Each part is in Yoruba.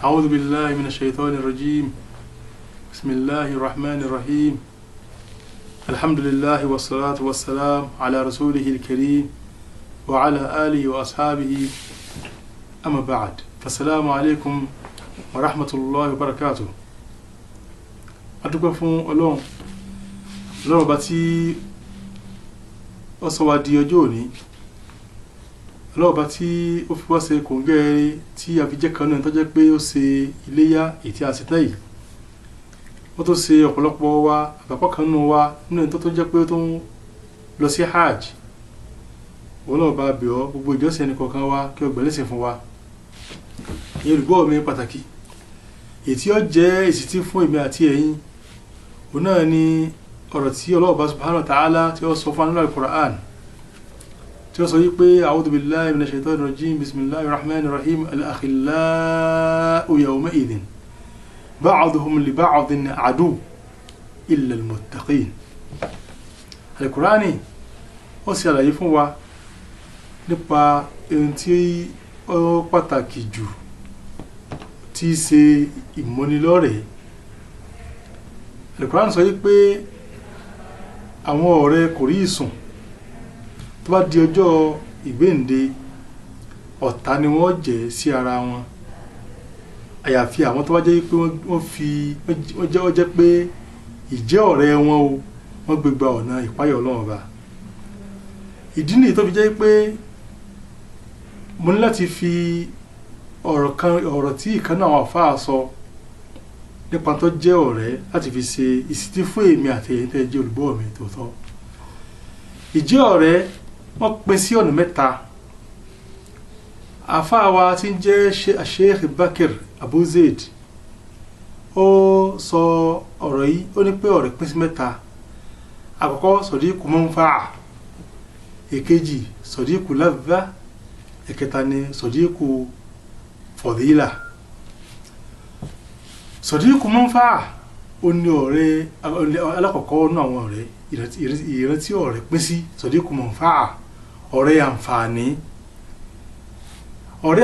أعوذ بالله من الشيطان الرجيم بسم الله الرحمن الرحيم الحمد لله والصلاة والسلام على رسوله الكريم وعلى آله وأصحابه أما بعد فالسلام عليكم ورحمة الله وبركاته adúpẹ́ fún Ọlọ́run bá tí ó sọ wá di ọjọ́ òní Ọlọ́run bá tí ó fi wá ṣe kòǹgẹ́ tí a fi jẹ́ kan náà tó jẹ́ pé ó ṣe iléyá ètí àṣetán yìí ó tó ṣe ọ̀pọ̀lọpọ̀ wa àpapọ̀ kan nínú wa nínú ẹni tó jẹ́ pé ó tó ń lọ sí hajj Ọlọ́run bá bẹ̀ ọ́ gbogbo ìjọsìn ẹnì kọ̀ọ̀kan wa kí ó gbẹ̀lẹ́sìn fún wa ìyẹn olùgbọ́ mi pàtàkì ètí ó jẹ́ ìsìtí fún èmi àti ẹ̀yin òun náà ni ọ̀rọ̀ tí Ọlọ́run subhanahu wa ta'ala tí ó sọ fún nínú al-Qur'an tí ó sọ yí pé a'udhu billahi minash shaitanir rajim bismillahir rahmanir rahim al-akhillau yawma idhin ba'duhum li ba'din adu illa al-muttaqin al-Qur'ani ó sì àlàyé fún wa nípa ohun tí ó pàtàkì jù tí í ṣe ìmọ́nilọ́rẹ̀ẹ́ Al-Qur'an sọ wípé àwọn ọ̀rẹ́ kò rí ìsùn tó bá di ọjọ́ ìgbéǹde ọ̀tá ni wọ́n jẹ́ sí ara wọn àyàfi àwọn tó bá jẹ́ pé wọ́n jẹ́ pé ìjẹ́ ọ̀rẹ́ wọn o wọ́n gbégbá ọ̀nà ìpáyọ̀ Ọlọ́run Ọba ìdí nìyí tó fi jẹ́ pé mo ní láti fi ọ̀rọ̀ tí ìkan náà àwọn àfáà sọ nípa tó jẹ́ ọ̀rẹ́ láti fi ṣe ìsìtí fún èmi àti ẹ̀yin tẹ́ jẹ́ olùgbọ́ mi tòótọ́ ìjẹ́ ọ̀rẹ́ wọ́n pín sí ọ̀nà mẹ́ta àfáà wa tí ń jẹ́ Sheikh Bakr Abu Zaid ó sọ ọ̀rọ̀ yìí ó ní pé ọ̀rẹ́ pín sí mẹ́ta àkọ́kọ́ sọ̀díkù manfa'a èkejì sọ̀díkù ladha ẹ̀kẹta ni sọ̀díkù fọ̀dílà sọ̀díkù manfa'a ó ní ọ̀rẹ́ alákọ̀ọ́kọ́ náà àwọn ọ̀rẹ́ ìrántí ọ̀rẹ́ pín sí sọ̀díkù manfa'a ọ̀rẹ́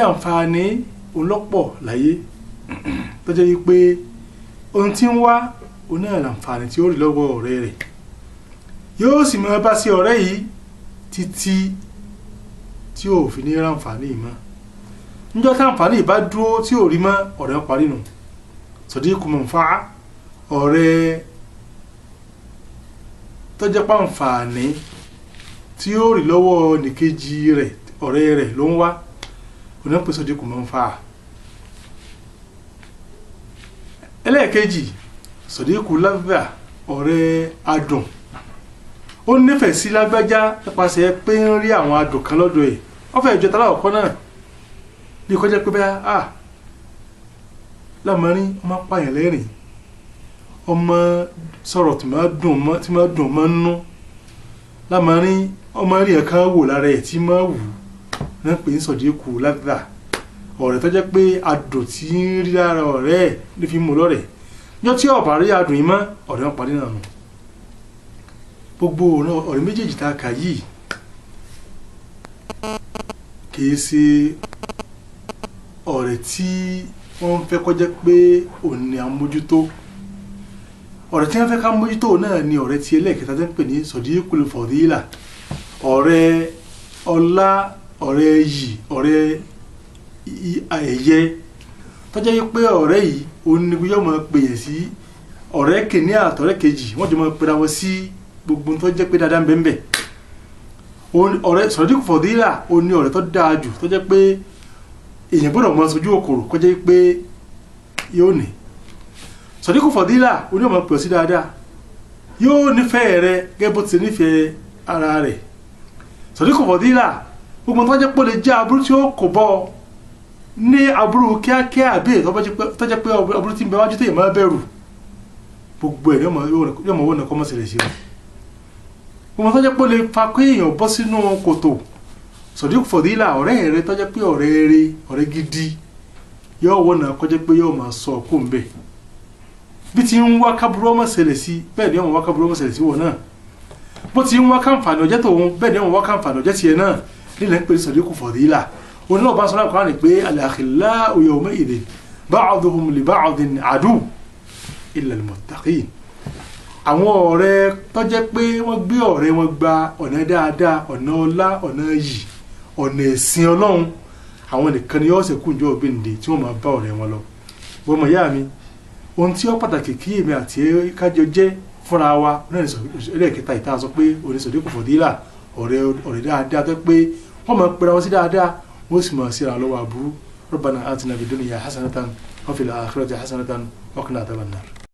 àǹfààní olọ́pọ̀ láyé tó jẹ́ wípé ohun tí ń wá onáà àǹfààní tí ó rí lọ́wọ́ ọ̀rẹ́ rẹ̀ yóò sì máa bá sí ọ̀rẹ́ yìí títí tí ò fi ní ráǹfààní mọ́ níjọ́ tí àǹfààní bá dúró tí ò rí mọ́ ọ̀rẹ́ ń parí nù sọ̀díkù manfa'a ọ̀rẹ́ tó jẹ́ pàǹfààní tí ó rí lọ́wọ́ nìkejì rẹ̀ ọ̀rẹ́ rẹ̀ ló ń wá oná pè sọ̀díkù manfa'a ẹlẹ́ẹ̀kejì sọ̀díkù ladha ọ̀rẹ́ adùn ó nífẹ̀ẹ́ sí lágbájá nípasẹ̀ pé ń rí àwọn adùn kan lọ́dọ̀ ẹ̀ wọ́n fẹ́ ìjọta láwọ̀kọ́ náà bí kọjá pé bẹ́ẹ̀ lámarin ọmọ pààyàn lẹ́rìn ọmọ sọ̀rọ̀ tí máa dùn mọ́ nú lámarin ọmọ rí ẹ̀kan wò lára ẹ̀ tí máa wù náà pé ń sọ̀díkù ladha ọ̀rẹ́ tó jẹ́ pé adùn tí ń rí lára ọ̀rẹ́ ẹ̀ ló fi mú lọ́rẹ̀ yọ tí ọ̀bà rí adùn yìí mọ́ ọ̀rẹ́ wọn parí náà nù gbogbo ọ̀rẹ́ méjèèjì tá a kà yìí kìí ṣe ọ̀rẹ́ tí wọ́n fẹ́ kó jẹ́ pé òní àmójútó ọ̀rẹ́ tí wọ́n fẹ́ ká mójútó náà ni ọ̀rẹ́ tí ẹlẹ́ẹ̀kẹta tó ń pè ní sọ̀díkùl fọ̀dílà ọ̀rẹ́ ọlá ọ̀rẹ́ yìí ọ̀rẹ́ ẹ̀yẹ tó jẹ́ pé ọ̀rẹ́ yìí onígun yóò máa pè yẹn sí ọ̀rẹ́ kìíní àtọ̀rẹ́ kejì wọ́n jọ máa pera wọn sí gbogbo tó jẹ́ pé dáadáa ń bẹ ń bẹ ọ̀rẹ́ sọ̀díkù fọ̀dílà ó ní ọ̀rẹ́ tó dáa jù tó jẹ́ pé èèyàn gbọ́dọ̀ mọ sojú òkòrò kó jẹ́ pé yóò ní sọ̀díkù fọ̀dílà ó ní ọmọ pè sí dáadáa yóò nífẹ̀ẹ́ rẹ gẹ́gẹ́ bó ti nífẹ̀ẹ́ ara rẹ̀ sọ̀díkù fọ̀dílà gbogbo tó jẹ́ pé ó lè jẹ́ aburú tí ó kò bọ́ ní aburú kíákíá àbí tó jẹ́ pé aburú tí ń bẹ wájú tó yẹ máa bẹ̀rù gbogbo ẹ̀ yóò mọ̀ wọ́n náà kọ́ mọ́ sílẹ̀ sí wọn gbogbo tó jẹ́ pé ó lè fa pé èèyàn bọ́ sínú kòtò sọ̀díkù fọ̀dílà ọ̀rẹ́ rẹ tó jẹ́ pé ọ̀rẹ́ gidi yóò wọ́n náà kọ́ jẹ́ pé yóò máa sọ kó ń bẹ̀ bí ti ń wá kábúrú ọmọ ṣẹlẹ̀ sí bẹ́ẹ̀ ni ọmọ wá kábúrú ọmọ ṣẹlẹ̀ sí wọn náà bó ti ń wá káǹfààní ọjọ́ tòun bẹ́ẹ̀ ni ọmọ wá káǹfààní ọjọ́ tiẹ̀ náà nílẹ̀ ń pè sọ̀díkù fọ̀dílà òun náà bá sọ láǹkọ́ àná pé al-akhillau yawma idhin ba'duhum li ba'din adu illa al-muttaqin. àwọn ọ̀rẹ́ tó jẹ́ pé wọ́n gbé ọ̀rẹ́ wọn gba ọ̀nà dáadáa ọ̀nà ọlá ọ̀nà yìí ọ̀nà ẹ̀sìn ọlọ́run àwọn nìkan ni yóò ṣe kú ìjọ ògbéǹde tí wọ́n máa bá ọ̀rẹ́ wọn lọ. wọ́n mọ̀ yá mi ohun tí ó pàtàkì kí èmi àti kájọ jẹ́ fúnra wa náà ní ẹlẹ́ẹ̀kẹta ìta sọ pé oníṣòdíkù fọ̀dílà ọ̀rẹ́ dáadáa tó pé wọ́n máa pera wọn sí dáadáa wọ́n sì máa síra lọ́wọ́ aburú. ربنا آتنا في الدنيا حسنة وفي الآخرة حسنة وقنا عذاب النار.